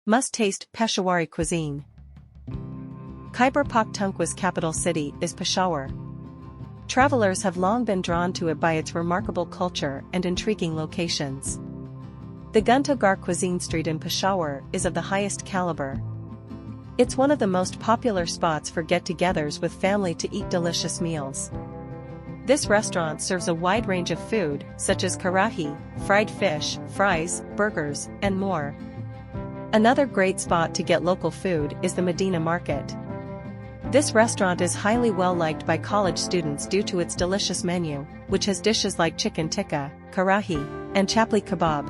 Must-taste Peshawari cuisine. Khyber Pakhtunkhwa's capital city is Peshawar. Travelers have long been drawn to it by its remarkable culture and intriguing locations. The Gunto Gar Cuisine Street in Peshawar is of the highest caliber. It's one of the most popular spots for get-togethers with family to eat delicious meals. This restaurant serves a wide range of food, such as karahi, fried fish, fries, burgers, and more. Another great spot to get local food is the Medina Market. This restaurant is highly well-liked by college students due to its delicious menu, which has dishes like chicken tikka, karahi, and chapli kebab.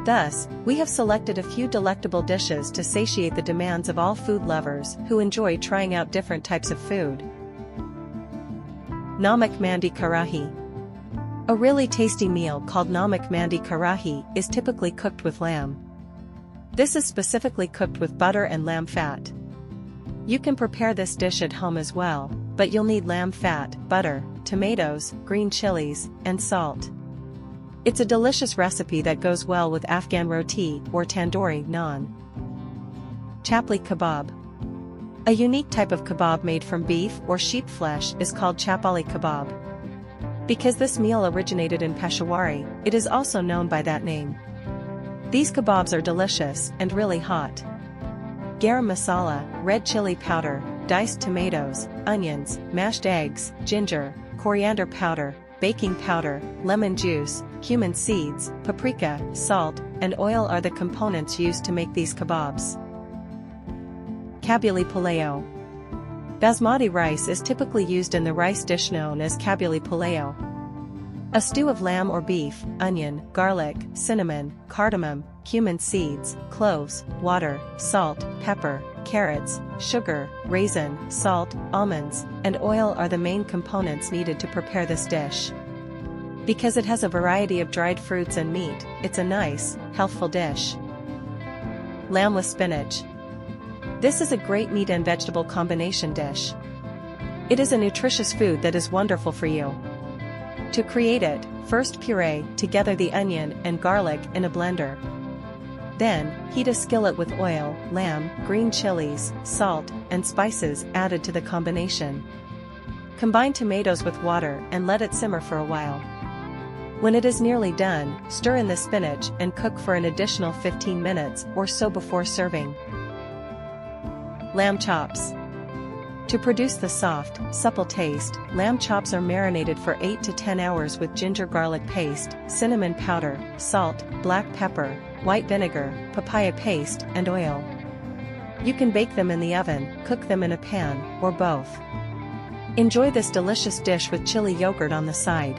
Thus, we have selected a few delectable dishes to satiate the demands of all food lovers who enjoy trying out different types of food. Namak Mandi Karahi. A really tasty meal called namak mandi karahi is typically cooked with lamb. This is specifically cooked with butter and lamb fat. You can prepare this dish at home as well, but you'll need lamb fat, butter, tomatoes, green chilies, and salt. It's a delicious recipe that goes well with Afghan roti or tandoori naan. Chapli kebab. A unique type of kebab made from beef or sheep flesh is called chapli kebab. Because this meal originated in Peshawari, it is also known by that name. These kebabs are delicious and really hot. Garam masala, red chili powder, diced tomatoes, onions, mashed eggs, ginger, coriander powder, baking powder, lemon juice, cumin seeds, paprika, salt, and oil are the components used to make these kebabs. Kabuli pulao. Basmati rice is typically used in the rice dish known as kabuli pulao. A stew of lamb or beef, onion, garlic, cinnamon, cardamom, cumin seeds, cloves, water, salt, pepper, carrots, sugar, raisin, salt, almonds, and oil are the main components needed to prepare this dish. Because it has a variety of dried fruits and meat, it's a nice, healthful dish. Lamb with spinach. This is a great meat and vegetable combination dish. It is a nutritious food that is wonderful for you. To create it, first puree together the onion and garlic in a blender. Then, heat a skillet with oil, lamb, green chilies, salt, and spices added to the combination. Combine tomatoes with water and let it simmer for a while. When it is nearly done, stir in the spinach and cook for an additional 15 minutes or so before serving. Lamb chops. To produce the soft, supple taste, lamb chops are marinated for 8 to 10 hours with ginger garlic paste, cinnamon powder, salt, black pepper, white vinegar, papaya paste, and oil. You can bake them in the oven, cook them in a pan, or both. Enjoy this delicious dish with chili yogurt on the side.